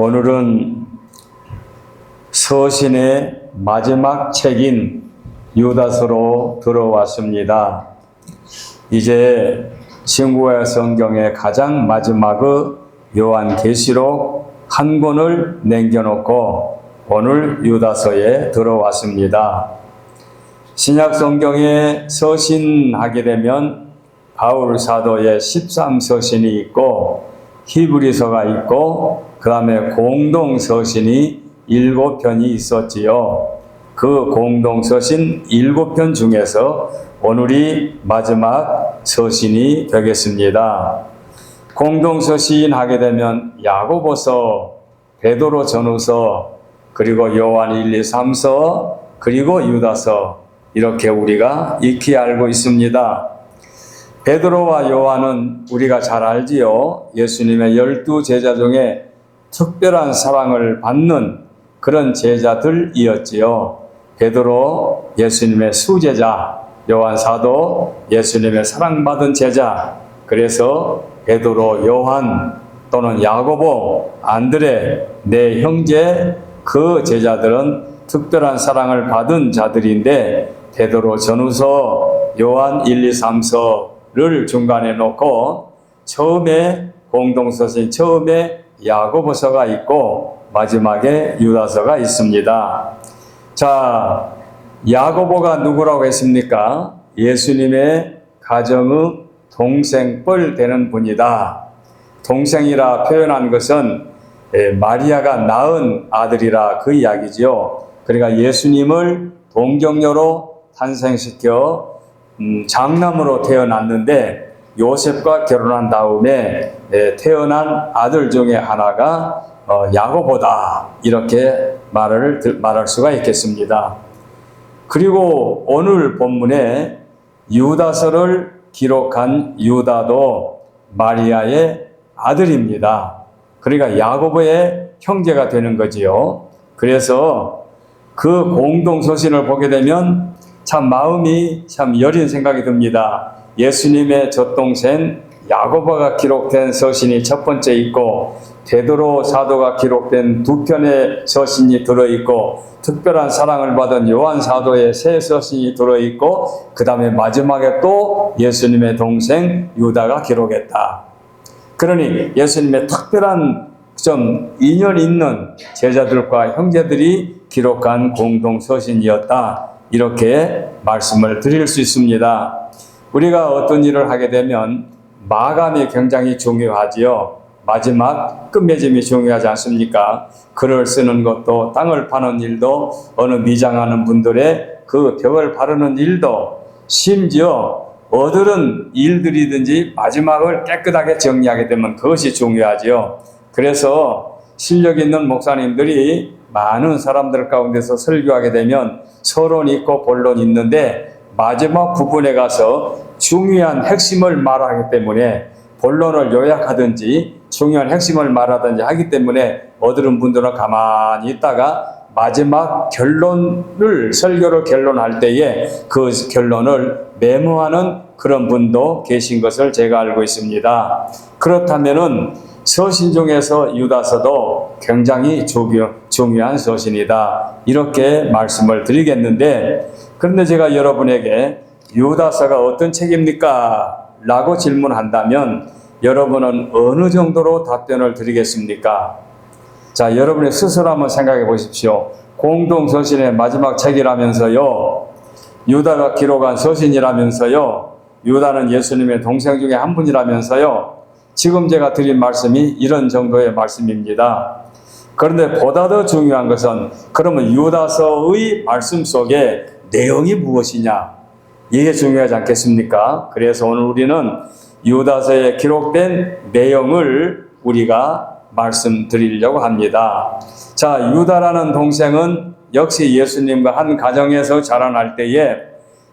오늘은 서신의 마지막 책인 유다서로 들어왔습니다. 이제 신구약 성경의 가장 마지막의 요한계시록 한 권을 남겨놓고 오늘 유다서에 들어왔습니다. 신약 성경에 서신하게 되면 바울 사도의 13서신이 있고 히브리서가 있고 그 다음에 공동서신이 7편이 있었지요. 그 공동서신 7편 중에서 오늘이 마지막 서신이 되겠습니다. 공동서신 하게 되면 야고보서, 베드로 전후서, 그리고 요한 1, 2, 3서, 그리고 유다서 이렇게 우리가 익히 알고 있습니다. 베드로와 요한은 우리가 잘 알지요. 예수님의 12제자 중에 특별한 사랑을 받는 그런 제자들이었지요. 베드로 예수님의 수제자, 요한 사도 예수님의 사랑받은 제자. 그래서 베드로, 요한 또는 야고보, 안드레, 네 형제 그 제자들은 특별한 사랑을 받은 자들인데 베드로 전후서, 요한 1, 2, 3서를 중간에 놓고 처음에 공동서신 처음에 야고보서가 있고 마지막에 유다서가 있습니다. 자, 야고보가 누구라고 했습니까? 예수님의 가정의 동생뻘 되는 분이다. 동생이라 표현한 것은 마리아가 낳은 아들이라 그 이야기지요. 그러니까 예수님을 동정녀로 탄생시켜 장남으로 태어났는데 요셉과 결혼한 다음에 태어난 아들 중에 하나가 야고보다 이렇게 말할 수가 있겠습니다. 그리고 오늘 본문에 유다서를 기록한 유다도 마리아의 아들입니다. 그러니까 야고보의 형제가 되는 거지요. 그래서 그 공동서신을 보게 되면 참 마음이 참 여린 생각이 듭니다. 예수님의 젖동생 야고보가 기록된 서신이 첫 번째 있고 베드로 사도가 기록된 2편의 서신이 들어있고 특별한 사랑을 받은 요한 사도의 세 서신이 들어있고 그 다음에 마지막에 또 예수님의 동생 유다가 기록했다. 그러니 예수님의 특별한 좀 인연 있는 제자들과 형제들이 기록한 공동서신이었다. 이렇게 말씀을 드릴 수 있습니다. 우리가 어떤 일을 하게 되면 마감이 굉장히 중요하지요. 마지막 끝맺음이 중요하지 않습니까? 글을 쓰는 것도 땅을 파는 일도 어느 미장하는 분들의 그 벽을 바르는 일도 심지어 어떤 일들이든지 마지막을 깨끗하게 정리하게 되면 그것이 중요하지요. 그래서 실력 있는 목사님들이 많은 사람들 가운데서 설교하게 되면 서론이 있고 본론이 있는데 마지막 부분에 가서 중요한 핵심을 말하기 때문에 본론을 요약하든지 중요한 핵심을 말하든지 하기 때문에 어떤 분들은 가만히 있다가 마지막 설교를 결론할 때에 그 결론을 메모하는 그런 분도 계신 것을 제가 알고 있습니다. 그렇다면은 서신 중에서 유다서도 굉장히 중요한 서신이다. 이렇게 말씀을 드리겠는데 그런데 제가 여러분에게 유다서가 어떤 책입니까? 라고 질문한다면 여러분은 어느 정도로 답변을 드리겠습니까? 자, 여러분이 스스로 한번 생각해 보십시오. 공동서신의 마지막 책이라면서요. 유다가 기록한 서신이라면서요. 유다는 예수님의 동생 중에 한 분이라면서요. 지금 제가 드린 말씀이 이런 정도의 말씀입니다. 그런데 보다 더 중요한 것은 그러면 유다서의 말씀 속에 내용이 무엇이냐? 이게 중요하지 않겠습니까? 그래서 오늘 우리는 유다서에 기록된 내용을 우리가 말씀드리려고 합니다. 자, 유다라는 동생은 역시 예수님과 한 가정에서 자라날 때에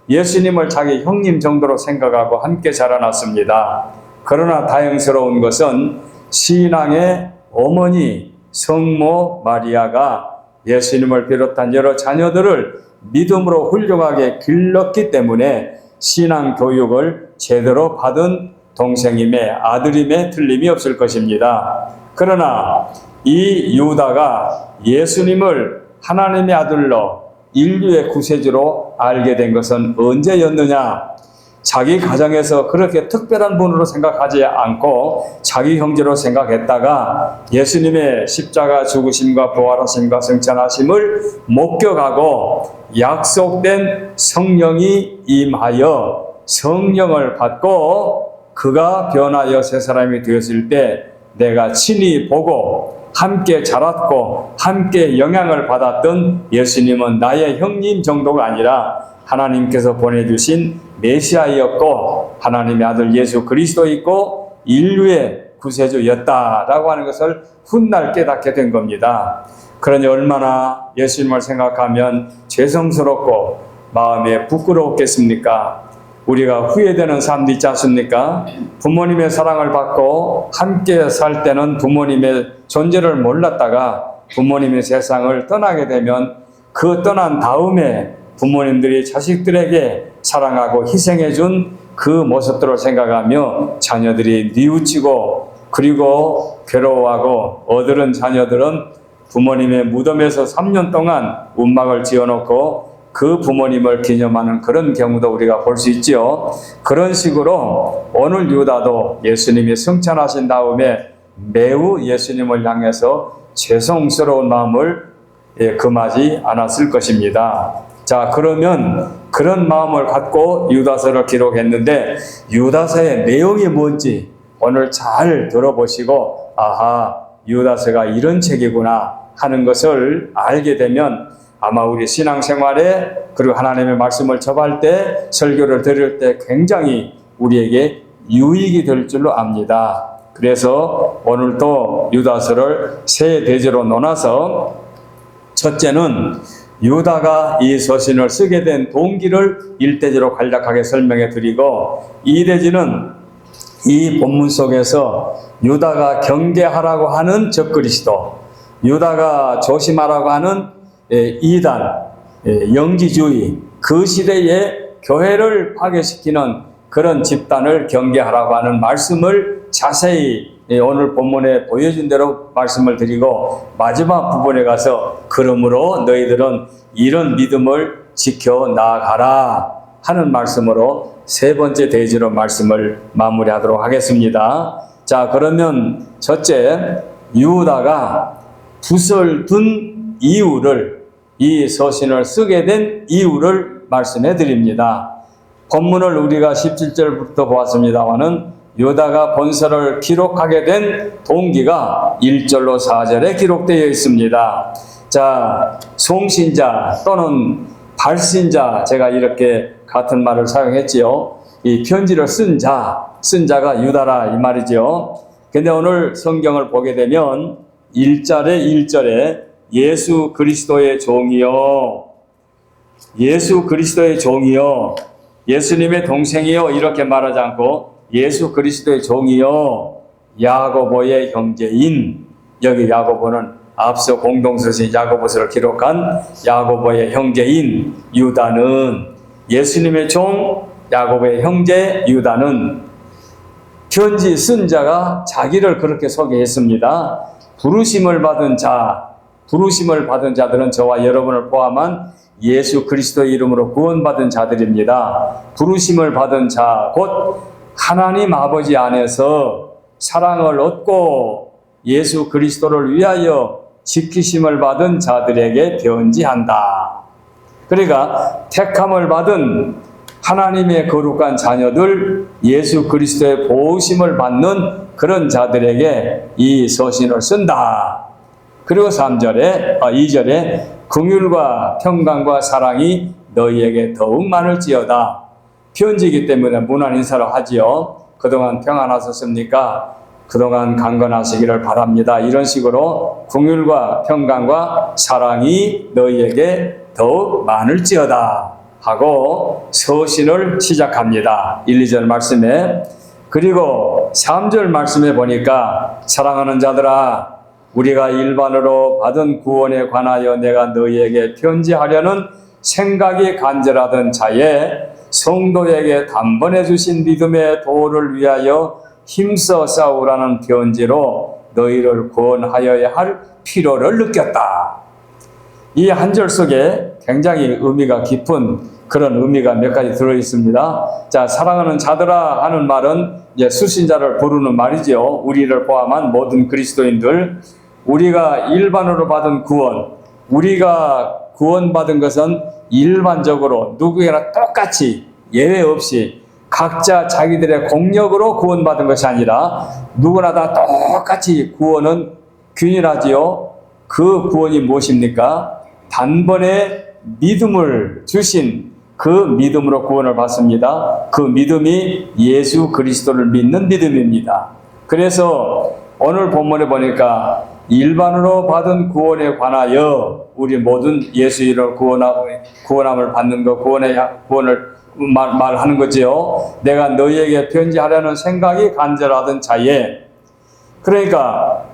예수님을 자기 형님 정도로 생각하고 함께 자라났습니다. 그러나 다행스러운 것은 신앙의 어머니 성모 마리아가 예수님을 비롯한 여러 자녀들을 믿음으로 훌륭하게 길렀기 때문에 신앙 교육을 제대로 받은 동생임에 아들임에 틀림이 없을 것입니다. 그러나 이 유다가 예수님을 하나님의 아들로 인류의 구세주로 알게 된 것은 언제였느냐? 자기 가정에서 그렇게 특별한 분으로 생각하지 않고 자기 형제로 생각했다가 예수님의 십자가 죽으심과 부활하심과 승천하심을 목격하고 약속된 성령이 임하여 성령을 받고 그가 변하여 새 사람이 되었을 때 내가 친히 보고 함께 자랐고 함께 영향을 받았던 예수님은 나의 형님 정도가 아니라 하나님께서 보내주신 메시아였고 하나님의 아들 예수 그리스도였고 인류의 구세주였다라고 하는 것을 훗날 깨닫게 된 겁니다. 그러니 얼마나 예수님을 생각하면 죄송스럽고 마음에 부끄러웠겠습니까? 우리가 후회되는 삶도 있지 않습니까? 부모님의 사랑을 받고 함께 살 때는 부모님의 존재를 몰랐다가 부모님의 세상을 떠나게 되면 그 떠난 다음에 부모님들이 자식들에게 사랑하고 희생해 준 그 모습들을 생각하며 자녀들이 뉘우치고 그리고 괴로워하고 어들은 자녀들은 부모님의 무덤에서 3년 동안 움막을 지어놓고 그 부모님을 기념하는 그런 경우도 우리가 볼 수 있죠. 그런 식으로 오늘 유다도 예수님이 승천하신 다음에 매우 예수님을 향해서 죄송스러운 마음을 금하지 않았을 것입니다. 자, 그러면 그런 마음을 갖고 유다서를 기록했는데 유다서의 내용이 뭔지 오늘 잘 들어보시고 아하, 유다서가 이런 책이구나 하는 것을 알게 되면 아마 우리 신앙생활에 그리고 하나님의 말씀을 접할 때 설교를 들을 때 굉장히 우리에게 유익이 될 줄로 압니다. 그래서 오늘도 유다서를 세 대제로 나눠서 첫째는 유다가 이 서신을 쓰게 된 동기를 1대지로 간략하게 설명해 드리고 2대지는 이 본문 속에서 유다가 경계하라고 하는 적그리스도, 유다가 조심하라고 하는 이단, 영지주의, 그 시대에 교회를 파괴시키는 그런 집단을 경계하라고 하는 말씀을 자세히 오늘 본문에 보여준 대로 말씀을 드리고 마지막 부분에 가서 그러므로 너희들은 이런 믿음을 지켜 나아가라 하는 말씀으로 세 번째 대지로 말씀을 마무리하도록 하겠습니다. 자, 그러면 첫째, 유다가 붓을 둔 이유를, 이 서신을 쓰게 된 이유를 말씀해 드립니다. 본문을 우리가 17절부터 보았습니다마는 유다가 본서를 기록하게 된 동기가 1절로 4절에 기록되어 있습니다. 자, 송신자 또는 발신자, 제가 이렇게 같은 말을 사용했지요. 이 편지를 쓴 자가 유다라 이 말이죠. 근데 오늘 성경을 보게 되면 1절에 예수 그리스도의 종이요, 예수 그리스도의 종이요, 예수님의 동생이요 이렇게 말하지 않고 예수 그리스도의 종이요 야고보의 형제인, 여기 야고보는 앞서 공동서신 야고보서를 기록한 야고보의 형제인 유다는, 예수님의 종 야고보의 형제 유다는 편지 쓴 자가 자기를 그렇게 소개했습니다. 부르심을 받은 자들은 저와 여러분을 포함한 예수 그리스도의 이름으로 구원받은 자들입니다. 부르심을 받은 자, 곧 하나님 아버지 안에서 사랑을 얻고 예수 그리스도를 위하여 지키심을 받은 자들에게 편지한다. 그러니까 택함을 받은 하나님의 거룩한 자녀들, 예수 그리스도의 보호심을 받는 그런 자들에게 이 서신을 쓴다. 그리고 2절에 긍휼과 평강과 사랑이 너희에게 더욱 많을지어다. 편지이기 때문에 문안 인사를 하지요. 그동안 평안하셨습니까? 그동안 강건하시기를 바랍니다. 이런 식으로 긍휼과 평강과 사랑이 너희에게 더욱 많을지어다 하고 서신을 시작합니다. 1, 2절 말씀에. 그리고 3절 말씀에 보니까 사랑하는 자들아, 우리가 일반으로 받은 구원에 관하여 내가 너희에게 편지하려는 생각이 간절하던 차에 성도에게 단번에 주신 믿음의 도를 위하여 힘써 싸우라는 편지로 너희를 구원하여야 할 필요를 느꼈다. 이 한 절 속에 굉장히 의미가 깊은 그런 의미가 몇 가지 들어있습니다. 자, 사랑하는 자들아 하는 말은 이제 수신자를 부르는 말이죠. 우리를 포함한 모든 그리스도인들, 우리가 일반으로 받은 구원, 우리가 구원받은 것은 일반적으로 누구에나 똑같이 예외 없이 각자 자기들의 공력으로 구원받은 것이 아니라 누구나 다 똑같이 구원은 균일하지요. 그 구원이 무엇입니까? 단번에 믿음을 주신 그 믿음으로 구원을 받습니다. 그 믿음이 예수 그리스도를 믿는 믿음입니다. 그래서 오늘 본문에 보니까 일반으로 받은 구원에 관하여 우리 모든 예수 이름으로 구원함을 받는 것, 구원을 말하는 거지요. 내가 너희에게 편지하려는 생각이 간절하던 차에, 그러니까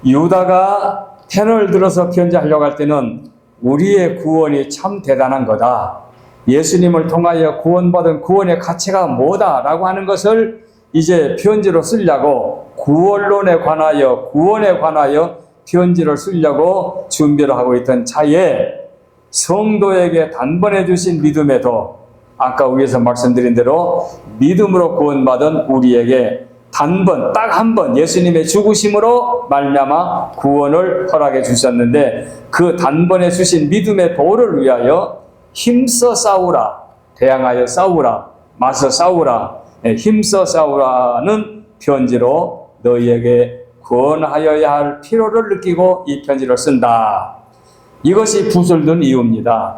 유다가 펜을 들어서 편지하려고 할 때는 우리의 구원이 참 대단한 거다, 예수님을 통하여 구원받은 구원의 가치가 뭐다라고 하는 것을 이제 편지로 쓰려고, 구원론에 관하여, 구원에 관하여 편지를 쓰려고 준비를 하고 있던 차에 성도에게 단번에 주신 믿음에도 아까 위에서 말씀드린 대로 믿음으로 구원받은 우리에게 단번, 딱 한 번 예수님의 죽으심으로 말미암아 구원을 허락해 주셨는데, 그 단번에 주신 믿음의 도를 위하여 힘써 싸우라, 대항하여 싸우라, 맞서 싸우라, 힘써 싸우라는 편지로 너희에게 구원하여야 할 필요를 느끼고 이 편지를 쓴다. 이것이 부설된 이유입니다.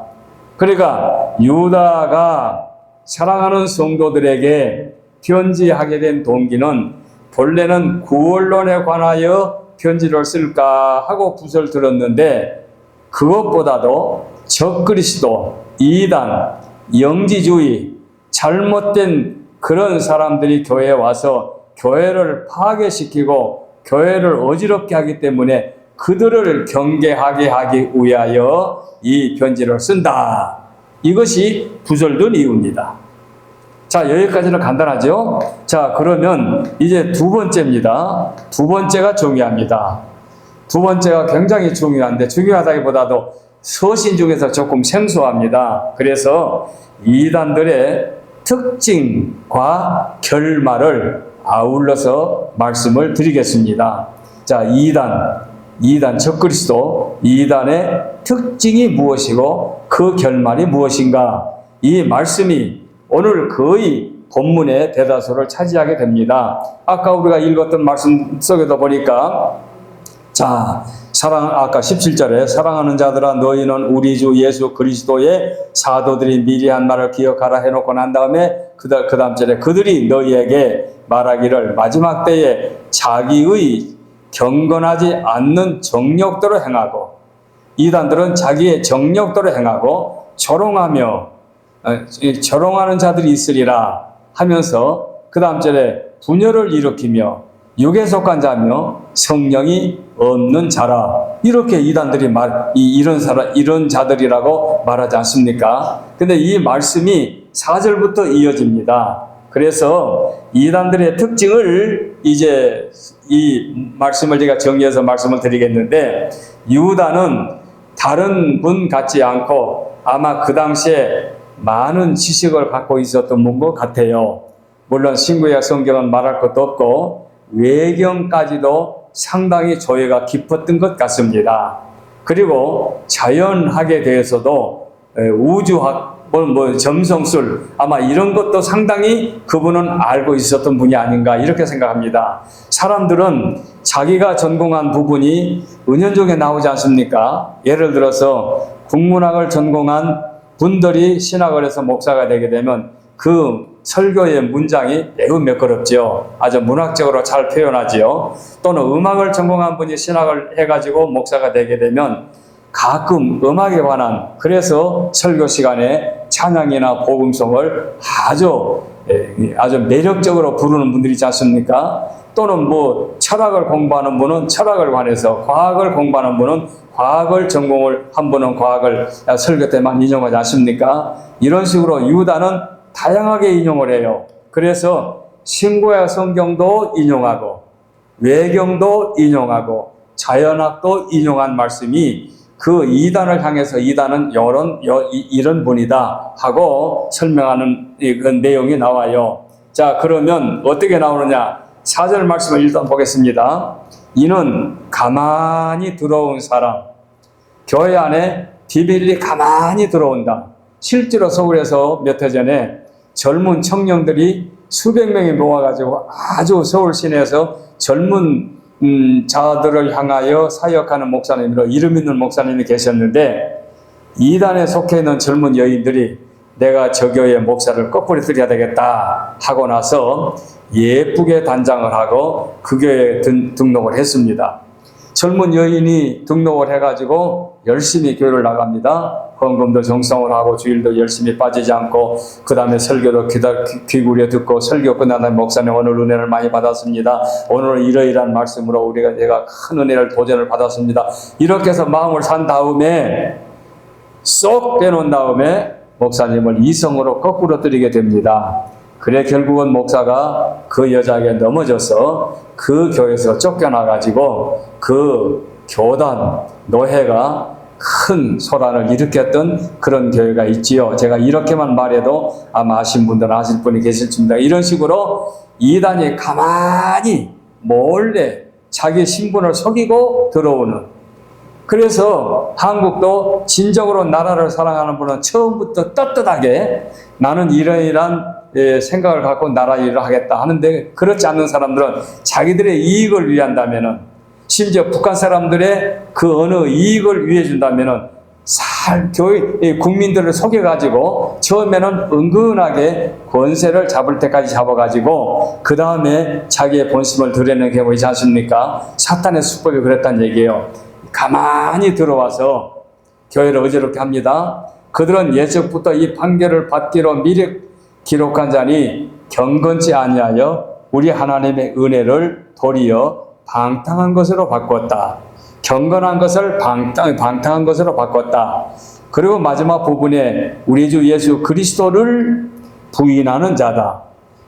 그러니까 유다가 사랑하는 성도들에게 편지하게 된 동기는 본래는 구원론에 관하여 편지를 쓸까 하고 부설 들었는데, 그것보다도 적그리스도, 이단, 영지주의, 잘못된 그런 사람들이 교회에 와서 교회를 파괴시키고 교회를 어지럽게 하기 때문에 그들을 경계하게 하기 위하여 이 편지를 쓴다. 이것이 부설된 이유입니다. 자, 여기까지는 간단하죠? 자, 그러면 이제 두 번째입니다. 두 번째가 중요합니다. 두 번째가 굉장히 중요한데, 중요하다기보다도 서신 중에서 조금 생소합니다. 그래서 이단들의 특징과 결말을 아울러서 말씀을 드리겠습니다. 자, 이단 적그리스도, 이단의 특징이 무엇이고 그 결말이 무엇인가, 이 말씀이 오늘 거의 본문의 대다수를 차지하게 됩니다. 아까 우리가 읽었던 말씀 속에도 보니까, 자, 아까 17절에 사랑하는 자들아 너희는 우리 주 예수 그리스도의 사도들이 미리 한 말을 기억하라 해놓고 난 다음에 그 다음 절에 그들이 너희에게 말하기를 마지막 때에 자기의 경건하지 않는 정욕대로 행하고, 이단들은 자기의 정욕대로 행하고 조롱하는 자들이 있으리라 하면서 그 다음 절에 분열을 일으키며 육에 속한 자며 성령이 없는 자라, 이렇게 이단들이 이런 자들이라고 말하지 않습니까? 근데 이 말씀이 4절부터 이어집니다. 그래서 이단들의 특징을 이제 이 말씀을 제가 정리해서 말씀을 드리겠는데, 유다는 다른 분 같지 않고 아마 그 당시에 많은 지식을 갖고 있었던 분 것 같아요. 물론 신구약 성경은 말할 것도 없고 외경까지도 상당히 조예가 깊었던 것 같습니다. 그리고 자연학에 대해서도 우주학, 점성술, 아마 이런 것도 상당히 그분은 알고 있었던 분이 아닌가 이렇게 생각합니다. 사람들은 자기가 전공한 부분이 은연중에 나오지 않습니까? 예를 들어서 국문학을 전공한 분들이 신학을 해서 목사가 되게 되면 그 설교의 문장이 매우 매끄럽죠. 아주 문학적으로 잘 표현하지요. 또는 음악을 전공한 분이 신학을 해가지고 목사가 되게 되면 가끔 음악에 관한, 그래서 설교 시간에 찬양이나 복음송을 아주 매력적으로 부르는 분들이 있지 않습니까? 또는 철학을 공부하는 분은 철학을 관해서, 과학을 공부하는 분은 과학을 전공을 한 분은 과학을 설교 때만 인용하지 않습니까? 이런 식으로 유다는 다양하게 인용을 해요. 그래서 신구약 성경도 인용하고 외경도 인용하고 자연학도 인용한 말씀이 그 이단을 향해서 이단은 이런 분이다 하고 설명하는 그 내용이 나와요. 자, 그러면 어떻게 나오느냐? 4절 말씀을 일단 보겠습니다. 이는 가만히 들어온 사람, 교회 안에 비밀리 가만히 들어온다. 실제로 서울에서 몇 해 전에 젊은 청년들이 수백 명이 모아가지고 아주 서울 시내에서 젊은 자들을 향하여 사역하는 목사님으로 이름 있는 목사님이 계셨는데, 이단에 속해 있는 젊은 여인들이 내가 저 교회 목사를 거꾸로 드려야 되겠다 하고 나서 예쁘게 단장을 하고 그 교회에 등록을 했습니다. 젊은 여인이 등록을 해가지고 열심히 교회를 나갑니다. 헌금도 정성을 하고 주일도 열심히 빠지지 않고, 그 다음에 설교도 귀 기울여 듣고, 설교 끝난 다음에 목사님 오늘 은혜를 많이 받았습니다. 오늘 이러이러한 말씀으로 제가 큰 은혜를 도전을 받았습니다. 이렇게 해서 마음을 산 다음에 쏙 빼놓은 다음에 목사님을 이성으로 거꾸로 드리게 됩니다. 그래 결국은 목사가 그 여자에게 넘어져서 그 교회에서 쫓겨나가지고 그 교단 노회가 큰 소란을 일으켰던 그런 교회가 있지요. 제가 이렇게만 말해도 아마 아신 분들은 아실 분이 계실 겁니다. 이런 식으로 이단이 가만히 몰래 자기 신분을 속이고 들어오는, 그래서 한국도 진정으로 나라를 사랑하는 분은 처음부터 떳떳하게 나는 이러이러한 생각을 갖고 나라 일을 하겠다 하는데, 그렇지 않는 사람들은 자기들의 이익을 위한다면은, 심지어 북한 사람들의 그 어느 이익을 위해 준다면은 교회 국민들을 속여가지고 처음에는 은근하게 권세를 잡을 때까지 잡아가지고 그 다음에 자기의 본심을 드러내는 경우 있지 않습니까? 사탄의 수법이 그랬다는 얘기예요. 가만히 들어와서 교회를 어지럽게 합니다. 그들은 예적부터 이 판결을 받기로 미리 기록한 자니 경건치 아니하여 우리 하나님의 은혜를 도리어 방탕한 것으로 바꿨다. 경건한 것을 방탕한 것으로 바꿨다. 그리고 마지막 부분에 우리 주 예수 그리스도를 부인하는 자다.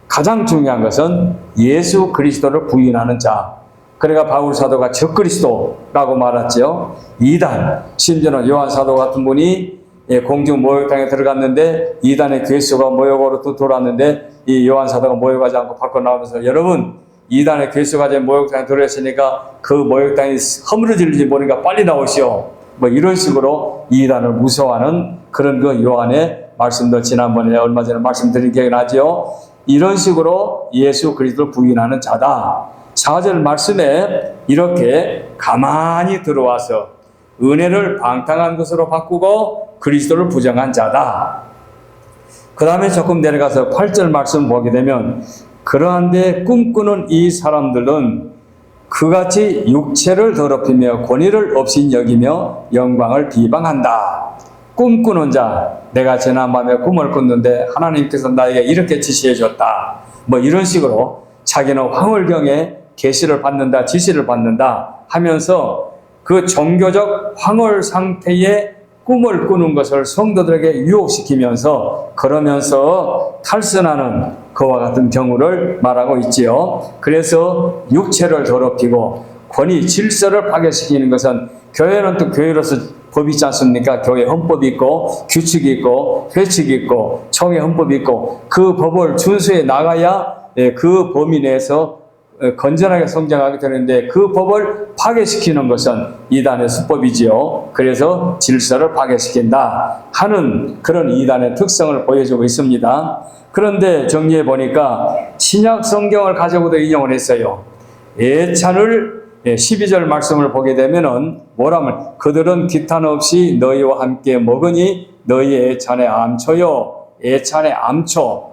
가장 중요한 것은 예수 그리스도를 부인하는 자. 그러니까 바울 사도가 적그리스도라고 말했죠. 이단, 심지어는 요한 사도 같은 분이 공중 모욕탕에 들어갔는데 이단의 괴수가 모욕으로 돌았는데 이 요한 사도가 모욕하지 않고 밖으로 나오면서, 여러분 이단의 괴수가 제 모욕탕에 들어있으니까 그 모욕탕이 허물어질지 모르니까 빨리 나오시오. 뭐 이런 식으로 이단을 무서워하는 그런 그 요한의 말씀도 지난번에 얼마 전에 말씀드린 기억이 나죠. 이런 식으로 예수 그리스도를 부인하는 자다. 4절 말씀에 이렇게 가만히 들어와서 은혜를 방탕한 것으로 바꾸고 그리스도를 부정한 자다. 그 다음에 조금 내려가서 8절 말씀 보게 되면, 그러한데 꿈꾸는 이 사람들은 그같이 육체를 더럽히며 권위를 없인 여기며 영광을 비방한다. 꿈꾸는 자, 내가 지난밤에 꿈을 꿨는데 하나님께서 나에게 이렇게 지시해 줬다. 뭐 이런 식으로 자기는 황홀경에 계시를 받는다, 지시를 받는다 하면서 그 종교적 황홀 상태의 꿈을 꾸는 것을 성도들에게 유혹시키면서, 그러면서 탈선하는 그와 같은 경우를 말하고 있지요. 그래서 육체를 더럽히고 권위, 질서를 파괴시키는 것은, 교회는 또 교회로서 법이 있지 않습니까? 교회 헌법이 있고 규칙이 있고 회칙이 있고 총회 헌법이 있고 그 법을 준수해 나가야 그 범위 내에서 건전하게 성장하게 되는데, 그 법을 파괴시키는 것은 이단의 수법이지요. 그래서 질서를 파괴시킨다 하는 그런 이단의 특성을 보여주고 있습니다. 그런데 정리해 보니까 신약 성경을 가지고도 인용을 했어요. 예찬을 12절 말씀을 보게 되면은 뭐라면, 그들은 기탄 없이 너희와 함께 먹으니 너희의 예찬의 암초요. 예찬의 암초.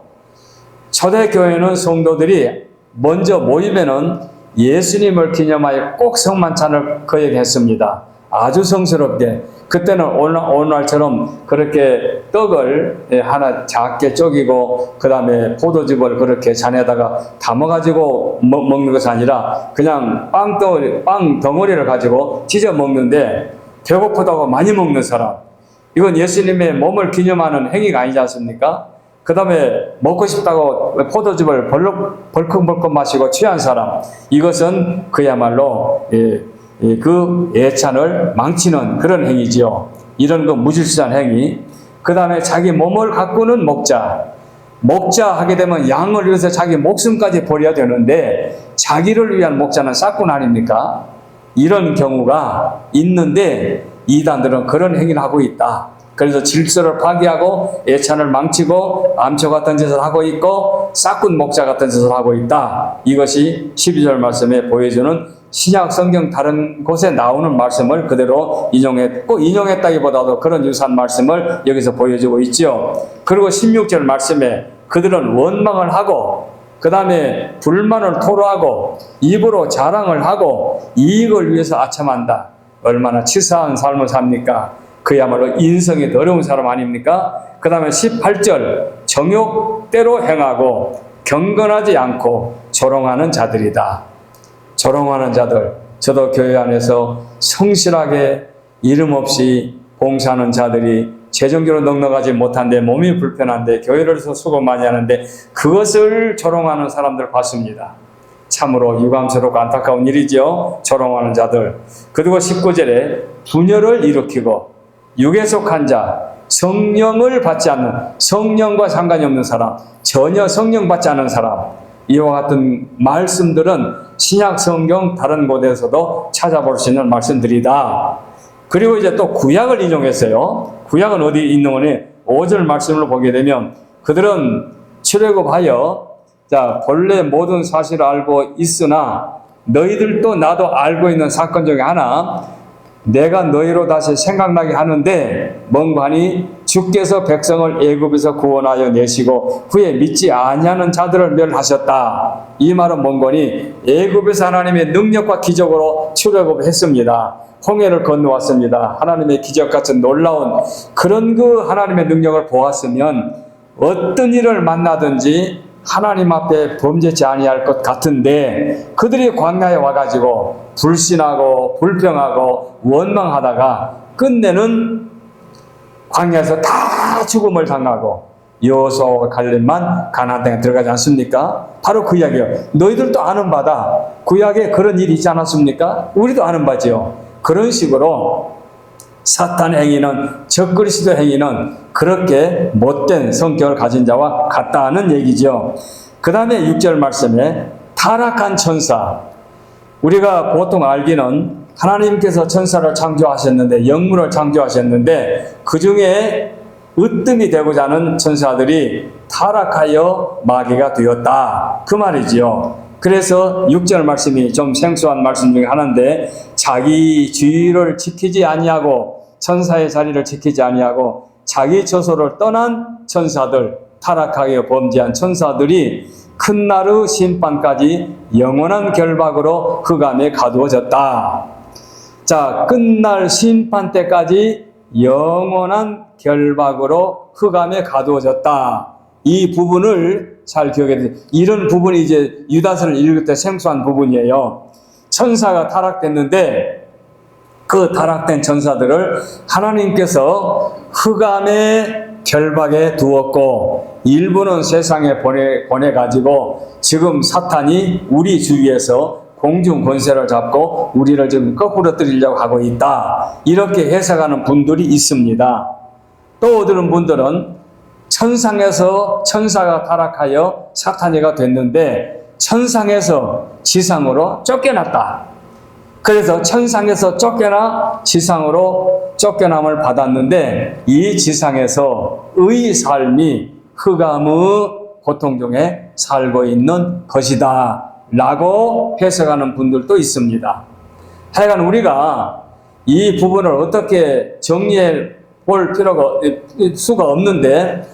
초대교회는 성도들이 먼저 모이면은 예수님을 기념하여 꼭 성만찬을 그에게 했습니다. 아주 성스럽게. 그때는 오늘날처럼 그렇게 떡을 하나 작게 쪼개고 그 다음에 포도즙을 그렇게 잔에다가 담아가지고 먹는 것이 아니라 그냥 빵 덩어리를 가지고 찢어 먹는데, 배고프다고 많이 먹는 사람, 이건 예수님의 몸을 기념하는 행위가 아니지 않습니까? 그 다음에 먹고 싶다고 포도즙을 벌컥벌컥 마시고 취한 사람, 이것은 그야말로 그 예찬을 망치는 그런 행위지요. 이런 거 무질서한 행위. 그 다음에 자기 몸을 가꾸는 목자 하게 되면 양을 위해서 자기 목숨까지 버려야 되는데 자기를 위한 목자는 싹군 아닙니까? 이런 경우가 있는데 이단들은 그런 행위를 하고 있다. 그래서 질서를 파괴하고 예찬을 망치고 암초 같은 짓을 하고 있고 싹군 목자 같은 짓을 하고 있다. 이것이 12절 말씀에 보여주는 신약 성경 다른 곳에 나오는 말씀을 그대로 인용했다기보다도 그런 유사한 말씀을 여기서 보여주고 있죠. 그리고 16절 말씀에 그들은 원망을 하고 그 다음에 불만을 토로하고 입으로 자랑을 하고 이익을 위해서 아첨한다. 얼마나 치사한 삶을 삽니까? 그야말로 인성이 더러운 사람 아닙니까? 그 다음에 18절 정욕대로 행하고 경건하지 않고 조롱하는 자들이다. 조롱하는 자들, 저도 교회 안에서 성실하게 이름 없이 봉사하는 자들이 재정적으로 넉넉하지 못한데 몸이 불편한데 교회를서 수고 많이 하는데 그것을 조롱하는 사람들 봤습니다. 참으로 유감스럽고 안타까운 일이죠. 조롱하는 자들. 그리고 19절에 분열을 일으키고 육에 속한 자, 성령을 받지 않는, 성령과 상관이 없는 사람, 전혀 성령 받지 않는 사람, 이와 같은 말씀들은 신약 성경 다른 곳에서도 찾아볼 수 있는 말씀들이다. 그리고 이제 또 구약을 인용했어요. 구약은 어디 있는 거니? 5절 말씀을 보게 되면 그들은 출애굽하여 자 본래 모든 사실을 알고 있으나 너희들도 나도 알고 있는 사건 중에 하나 내가 너희로 다시 생각나게 하는데 뭔가 하니 주께서 백성을 애굽에서 구원하여 내시고 후에 믿지 아니하는 자들을 멸하셨다. 이 말은 뭔거니 애굽에서 하나님의 능력과 기적으로 출애굽했습니다. 홍해를 건너왔습니다. 하나님의 기적같은 놀라운 그런 그 하나님의 능력을 보았으면 어떤 일을 만나든지 하나님 앞에 범죄치 아니할 것 같은데 그들이 광야에 와가지고 불신하고 불평하고 원망하다가 끝내는 광야에서 다 죽음을 당하고 여호수아와 갈렙만 가나안 땅에 들어가지 않습니까? 바로 그 이야기예요. 너희들도 아는 바다. 구약에 그런 일이 있지 않았습니까? 우리도 아는 바지요. 그런 식으로 사탄 행위는 적그리스도 행위는 그렇게 못된 성격을 가진 자와 같다는 얘기죠. 그 다음에 6절 말씀에 타락한 천사. 우리가 보통 알기는 하나님께서 천사를 창조하셨는데 영문을 창조하셨는데 그 중에 으뜸이 되고자 하는 천사들이 타락하여 마귀가 되었다. 그 말이지요. 그래서 6절 말씀이 좀 생소한 말씀 중에 하나인데 자기 주의를 지키지 아니하고 천사의 자리를 지키지 아니하고 자기 처소를 떠난 천사들, 타락하여 범죄한 천사들이 큰 날의 심판까지 영원한 결박으로 흑암에 가두어졌다. 자, 끝날 심판 때까지 영원한 결박으로 흑암에 가두어졌다. 이 부분을 잘 기억해야 돼요. 이런 부분이 이제 유다서를 읽을 때 생소한 부분이에요. 천사가 타락됐는데 그 타락된 천사들을 하나님께서 흑암의 결박에 두었고 일부는 세상에 보내가지고 지금 사탄이 우리 주위에서 공중 권세를 잡고 우리를 지금 거꾸로 뜨리려고 하고 있다. 이렇게 해석하는 분들이 있습니다. 또 어떤 분들은 천상에서 천사가 타락하여 사탄이가 됐는데 천상에서 지상으로 쫓겨났다. 그래서 천상에서 쫓겨나 지상으로 쫓겨남을 받았는데 이 지상에서 의 삶이 흑암의 고통 중에 살고 있는 것이다 라고 해석하는 분들도 있습니다. 하여간 우리가 이 부분을 어떻게 정리해 볼 수가 없는데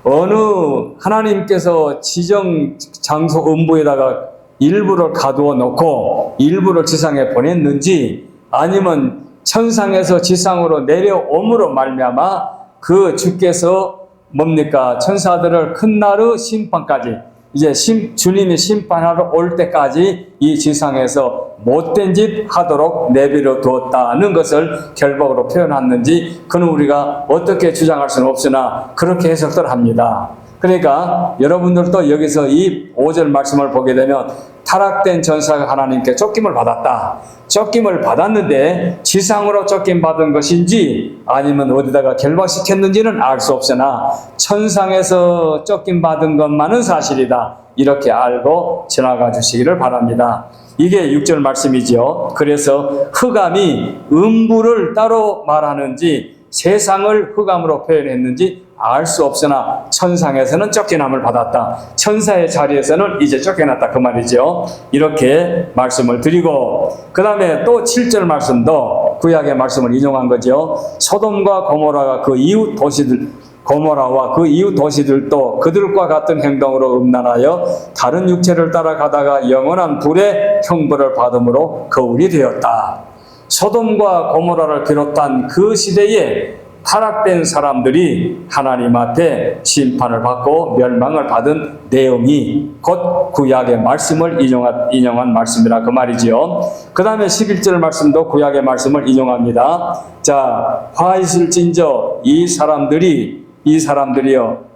어느 하나님께서 지정 장소 음부에다가 일부를 가두어 놓고 일부를 지상에 보냈는지 아니면 천상에서 지상으로 내려옴으로 말미암아 그 주께서 뭡니까 천사들을 큰 날의 심판까지 이제 주님이 심판하러 올 때까지 이 지상에서 못된 짓 하도록 내버려 두었다는 것을 결박으로 표현했는지 그는 우리가 어떻게 주장할 수는 없으나 그렇게 해석들 합니다. 그러니까 여러분들도 여기서 이 5절 말씀을 보게 되면 타락된 전사가 하나님께 쫓김을 받았다. 쫓김을 받았는데 지상으로 쫓김 받은 것인지 아니면 어디다가 결박시켰는지는 알 수 없으나 천상에서 쫓김 받은 것만은 사실이다. 이렇게 알고 지나가 주시기를 바랍니다. 이게 6절 말씀이죠. 그래서 흑암이 음부를 따로 말하는지 세상을 흑암으로 표현했는지 알 수 없으나 천상에서는 쫓겨남을 받았다. 천사의 자리에서는 이제 쫓겨났다. 그 말이죠. 이렇게 말씀을 드리고 그 다음에 또 7절 말씀도 구약의 말씀을 인용한 거죠. 소돔과 고모라가 그 이웃 도시들 고모라와 그 이웃 도시들도 그들과 같은 행동으로 음란하여 다른 육체를 따라가다가 영원한 불의 형벌을 받음으로 거울이 되었다. 소돔과 고모라를 비롯한 그 시대에 타락된 사람들이 하나님 앞에 심판을 받고 멸망을 받은 내용이 곧 구약의 말씀을 인용한 말씀이라 그 말이죠. 그 다음에 11절 말씀도 구약의 말씀을 인용합니다. 자, 화 있을진저 이 사람들이요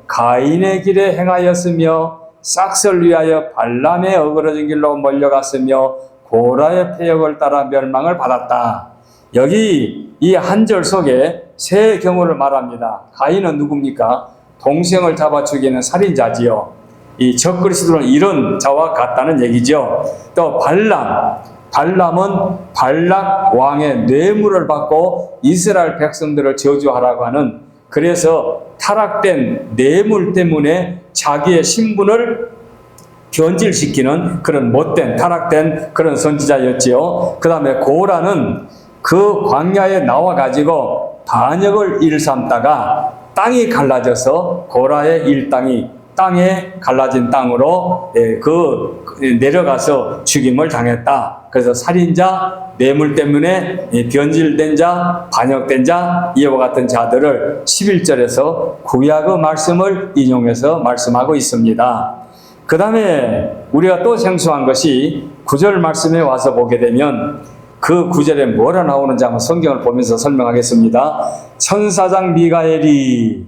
가인의 길에 행하였으며 싹을 위하여 발람의 어그러진 길로 몰려갔으며 고라의 패역을 따라 멸망을 받았다. 여기 이 한 절 속에 세 경우를 말합니다. 가인은 누굽니까? 동생을 잡아 죽이는 살인자지요. 이 적그리스도는 이런 자와 같다는 얘기죠. 또 발람은 발락 왕의 뇌물을 받고 이스라엘 백성들을 저주하라고 하는, 그래서 타락된 뇌물 때문에 자기의 신분을 변질시키는 그런 못된 타락된 그런 선지자였지요. 그 다음에 고라는 그 광야에 나와가지고 반역을 일삼다가 땅이 갈라져서 고라의 일당이 땅에 갈라진 땅으로 내려가서 죽임을 당했다. 그래서 살인자, 뇌물 때문에 변질된 자, 반역된 자, 이와 같은 자들을 11절에서 구약의 말씀을 인용해서 말씀하고 있습니다. 그 다음에 우리가 또 생소한 것이 9절 말씀에 와서 보게 되면 그 9절에 뭐라 나오는지 한번 성경을 보면서 설명하겠습니다. 천사장 미가엘이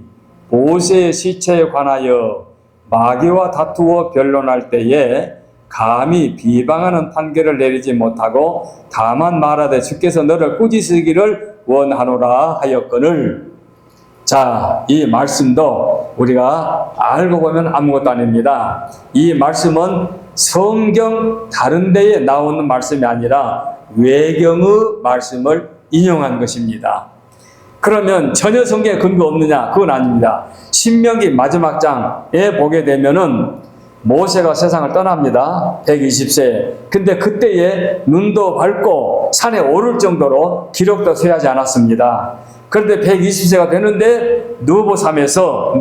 모세의 시체에 관하여 마귀와 다투어 변론할 때에 감히 비방하는 판결을 내리지 못하고 다만 말하되 주께서 너를 꾸짖으기를 원하노라 하였거늘. 자, 이 말씀도 우리가 알고 보면 아무것도 아닙니다. 이 말씀은 성경 다른 데에 나오는 말씀이 아니라 외경의 말씀을 인용한 것입니다. 그러면 전혀 성경에 근거 없느냐? 그건 아닙니다. 신명기 마지막 장에 보게 되면은 모세가 세상을 떠납니다. 120세. 근데 그때에 눈도 밝고 산에 오를 정도로 기록도 쇠하지 않았습니다. 그런데 120세가 되는데 느보산에서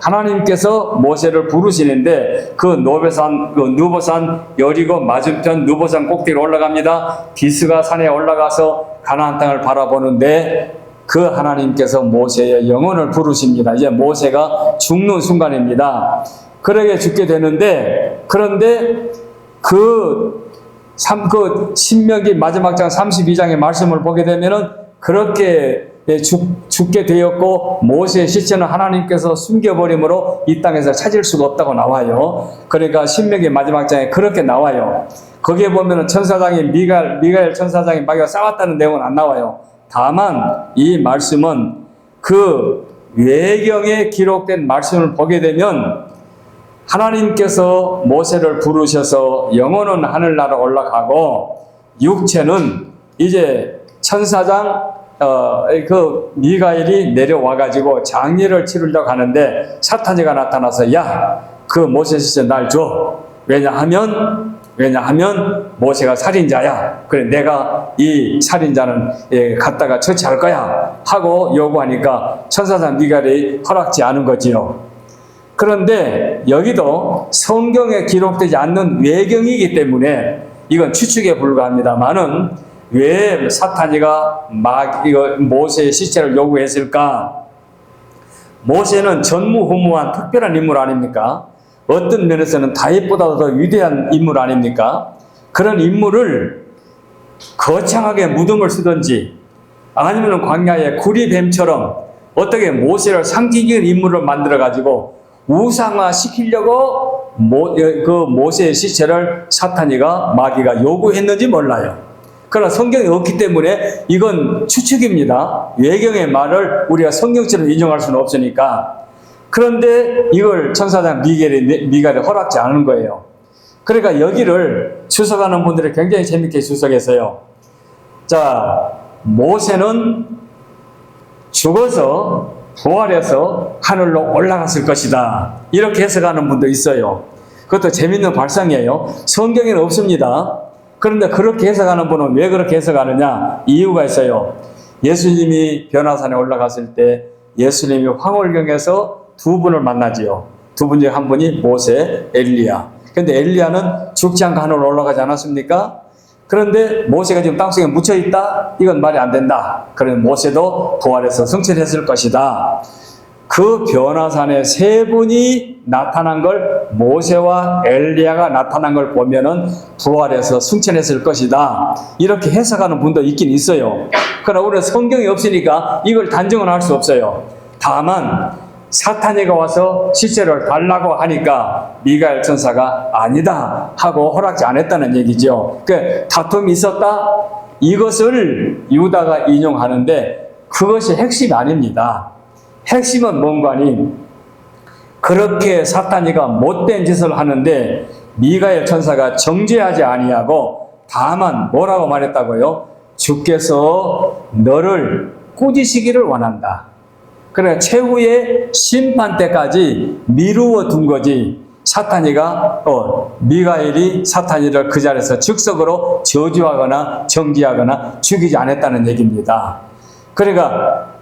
하나님께서 모세를 부르시는데 그 느보산 여리고 맞은편 느보산 꼭대기로 올라갑니다. 비스가 산에 올라가서 가나안 땅을 바라보는데 그 하나님께서 모세의 영혼을 부르십니다. 이제 모세가 죽는 순간입니다. 그러게 죽게 되는데, 그런데 그 신명기 마지막 장 32장의 말씀을 보게 되면은 그렇게 죽게 되었고 모세의 시체는 하나님께서 숨겨버림으로 이 땅에서 찾을 수가 없다고 나와요. 그러니까 신명기 마지막 장에 그렇게 나와요. 거기에 보면은 천사장이 미가엘 천사장이 마귀와 싸웠다는 내용은 안 나와요. 다만 이 말씀은 그 외경에 기록된 말씀을 보게 되면 하나님께서 모세를 부르셔서 영혼은 하늘나라 올라가고 육체는 이제 천사장 그 미가엘이 내려와가지고 장례를 치르려고 하는데 사탄이가 나타나서 야, 그 모세 시체 날 줘. 왜냐하면 모세가 살인자야. 그래 내가 이 살인자는 갖다가 처치할 거야 하고 요구하니까 천사장 미가엘이 허락지 않은 거지요. 그런데 여기도 성경에 기록되지 않는 외경이기 때문에 이건 추측에 불과합니다만은 왜 사탄이가 모세의 시체를 요구했을까? 모세는 전무후무한 특별한 인물 아닙니까? 어떤 면에서는 다윗보다도 더 위대한 인물 아닙니까? 그런 인물을 거창하게 무덤을 쓰든지 아니면 광야에 구리뱀처럼 어떻게 모세를 상징적인 인물을 만들어가지고 우상화 시키려고 그 모세의 시체를 사탄이가 마귀가 요구했는지 몰라요. 그러나 성경이 없기 때문에 이건 추측입니다. 외경의 말을 우리가 성경처럼 인용할 수는 없으니까. 그런데 이걸 천사장 미갈이 허락지 않은 거예요. 그러니까 여기를 추석하는 분들이 굉장히 재밌게 추석했어요. 자, 모세는 죽어서 부활해서 하늘로 올라갔을 것이다. 이렇게 해석하는 분도 있어요. 그것도 재밌는 발상이에요. 성경에는 없습니다. 그런데 그렇게 해석하는 분은 왜 그렇게 해석하느냐? 이유가 있어요. 예수님이 변화산에 올라갔을 때 예수님이 황홀경에서 두 분을 만나지요. 두 분 중에 한 분이 모세, 엘리야. 그런데 엘리야는 죽지 않고 하늘로 올라가지 않았습니까? 그런데 모세가 지금 땅속에 묻혀있다? 이건 말이 안 된다. 그러면 모세도 부활해서 승천했을 것이다. 그 변화산에 세 분이 나타난 걸, 모세와 엘리야가 나타난 걸 보면은 부활해서 승천했을 것이다. 이렇게 해석하는 분도 있긴 있어요. 그러나 우리는 성경이 없으니까 이걸 단정은 할 수 없어요. 다만 사탄이가 와서 시체를 달라고 하니까 미가엘 천사가 아니다 하고 허락지 않았다는 얘기죠. 그 다툼이 있었다? 이것을 유다가 인용하는데 그것이 핵심이 아닙니다. 핵심은 뭔가니, 그렇게 사탄이가 못된 짓을 하는데 미가엘 천사가 정죄하지 아니하고 다만 뭐라고 말했다고요? 주께서 너를 꾸짖으시기를 원한다. 그러니까 최후의 심판 때까지 미루어 둔 거지. 사탄이가 미가엘이 사탄이를 그 자리에서 즉석으로 저주하거나 정죄하거나 죽이지 않았다는 얘기입니다. 그러니까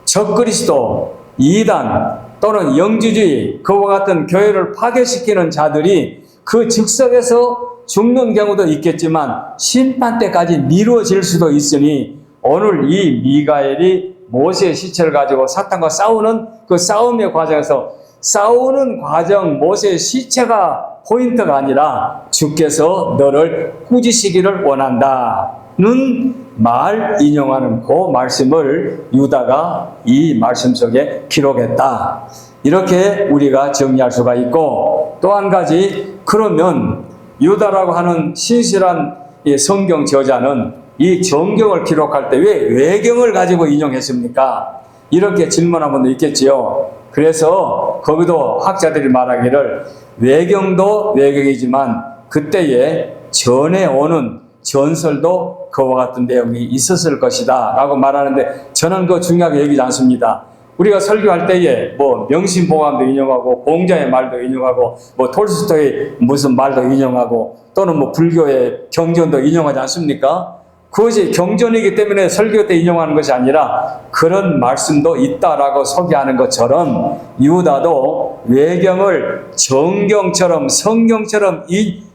적그리스도, 이단 또는 영주주의, 그와 같은 교회를 파괴시키는 자들이 그 즉석에서 죽는 경우도 있겠지만 심판 때까지 미루어질 수도 있으니 오늘 이 미가엘이 모세의 시체를 가지고 사탄과 싸우는 그 싸움의 과정에서 싸우는 과정, 모세의 시체가 포인트가 아니라 주께서 너를 꾸짖으시기를 원한다는 말 인용하는 그 말씀을 유다가 이 말씀 속에 기록했다. 이렇게 우리가 정리할 수가 있고, 또 한 가지, 그러면 유다라고 하는 신실한 이 성경 저자는 이 정경을 기록할 때 왜 외경을 가지고 인용했습니까? 이렇게 질문한 분도 있겠지요. 그래서 거기도 학자들이 말하기를 외경도 외경이지만 그때에 전에 오는 전설도 그와 같은 내용이 있었을 것이다 라고 말하는데, 저는 그거 중요하게 얘기하지 않습니다. 우리가 설교할 때에 뭐 명심보감도 인용하고 공자의 말도 인용하고 뭐 톨스토이 무슨 말도 인용하고 또는 뭐 불교의 경전도 인용하지 않습니까? 그것이 경전이기 때문에 설교 때 인용하는 것이 아니라 그런 말씀도 있다라고 소개하는 것처럼 유다도 외경을 정경처럼 성경처럼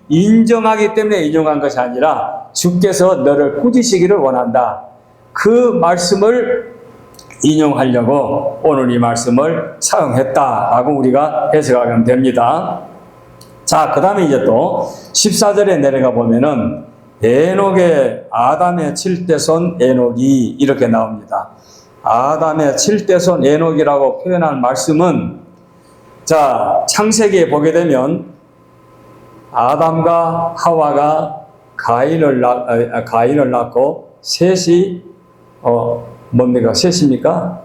인정하기 때문에 인용한 것이 아니라 주께서 너를 꾸짖으시기를 원한다. 그 말씀을 인용하려고 오늘 이 말씀을 사용했다라고 우리가 해석하면 됩니다. 자, 그 다음에 이제 또 14절에 내려가 보면은 에녹의 아담의 7대손 에녹이 이렇게 나옵니다. 아담의 7대손 에녹이라고 표현한 말씀은, 자, 창세기에 보게 되면 아담과 하와가 가인을 낳고 셋이 뭡니까? 셋입니까?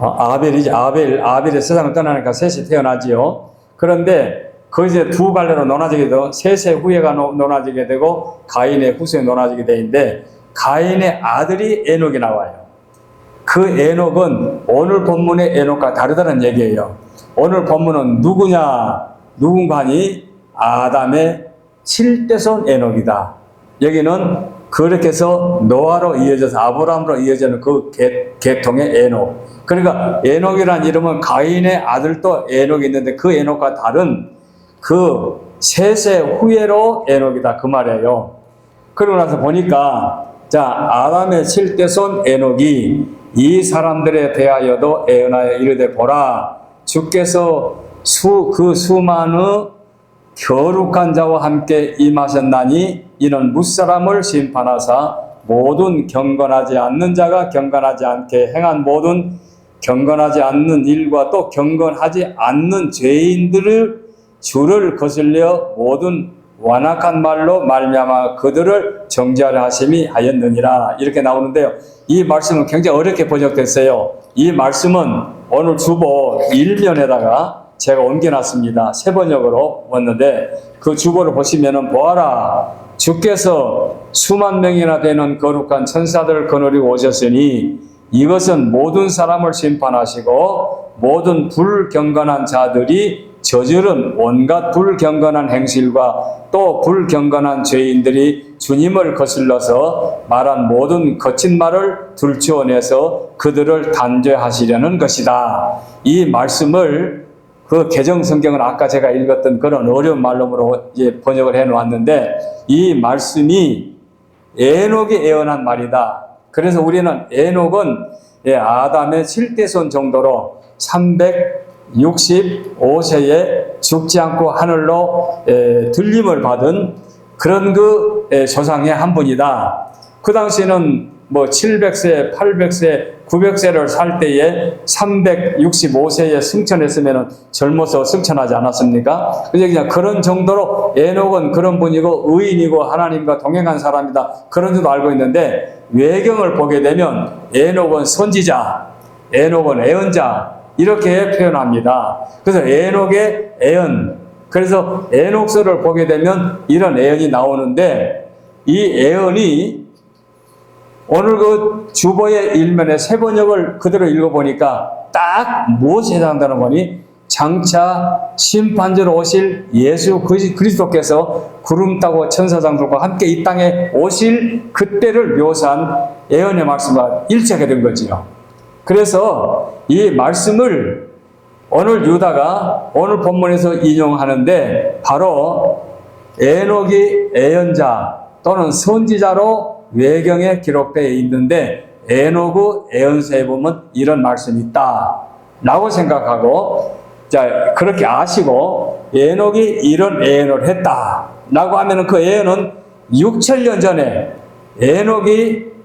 아벨이지. 아벨이 세상을 떠나니까 셋이 태어나지요. 그런데 거기서 두 갈래로 나눠지게 되고 셋의 후예가 나눠지게 되고 가인의 후손이 나눠지게 되는데, 가인의 아들이 에녹이 나와요. 그 에녹은 오늘 본문의 에녹과 다르다는 얘기예요. 오늘 본문은 누군가니 아담의 7대손 에녹이다. 여기는 그렇게 해서 노아로 이어져서 아브라함으로 이어지는 그 계통의 에녹. 그러니까 에녹이라는 이름은 가인의 아들도 에녹이 있는데 그 에녹과 다른 그 셋의 후예로 에녹이다 그 말이에요. 그러고 나서 보니까, 자, 아담의 7대손 에녹이 이 사람들에 대하여도 애언하여 이르되 보라, 주께서 그 수많은 거룩한 자와 함께 임하셨나니 이는 무사람을 심판하사 모든 경건하지 않는 자가 경건하지 않게 행한 모든 경건하지 않는 일과 또 경건하지 않는 죄인들을 주를 거슬려 모든 완악한 말로 말미암아 그들을 정죄하려 하심이 하였느니라. 이렇게 나오는데요. 이 말씀은 굉장히 어렵게 번역됐어요. 이 말씀은 오늘 주보 1면에다가 제가 옮겨놨습니다. 새 번역으로 왔는데 그 주보를 보시면은 보아라, 주께서 수만 명이나 되는 거룩한 천사들을 거느리고 오셨으니 이것은 모든 사람을 심판하시고 모든 불경건한 자들이 저지른 온갖 불경건한 행실과 또 불경건한 죄인들이 주님을 거슬러서 말한 모든 거친 말을 들추어내서 그들을 단죄하시려는 것이다. 이 말씀을 그 개정 성경은 아까 제가 읽었던 그런 어려운 말로 이제 번역을 해 놓았는데 이 말씀이 에녹이 예언한 말이다. 그래서 우리는 에녹은 아담의 7대손 정도로 365세에 죽지 않고 하늘로 들림을 받은 그런 그 조상의 한 분이다. 그 당시에는 뭐 700세, 800세, 900세를 살 때에 365세에 승천했으면 젊어서 승천하지 않았습니까? 그냥 그런 정도로 에녹은 그런 분이고 의인이고 하나님과 동행한 사람이다. 그런 줄도 알고 있는데 외경을 보게 되면 에녹은 선지자, 에녹은 예언자 이렇게 표현합니다. 그래서 에녹의 예언, 그래서 에녹서를 보게 되면 이런 예언이 나오는데 이 예언이 오늘 그 주보의 일면에 새 번역을 그대로 읽어보니까 딱 무엇에 해당되는 거니? 장차 심판주로 오실 예수 그리스도께서 구름 타고 천사장들과 함께 이 땅에 오실 그때를 묘사한 예언의 말씀과 일치하게 된 거지요. 그래서 이 말씀을 오늘 유다가 오늘 본문에서 인용하는데 바로 에녹이 예언자 또는 선지자로 외경에 기록되어 있는데 에녹의 예언서에 보면 이런 말씀이 있다 라고 생각하고, 자 그렇게 아시고 에녹이 이런 예언을 했다 라고 하면 그 예언은 6,000년 전에 에녹이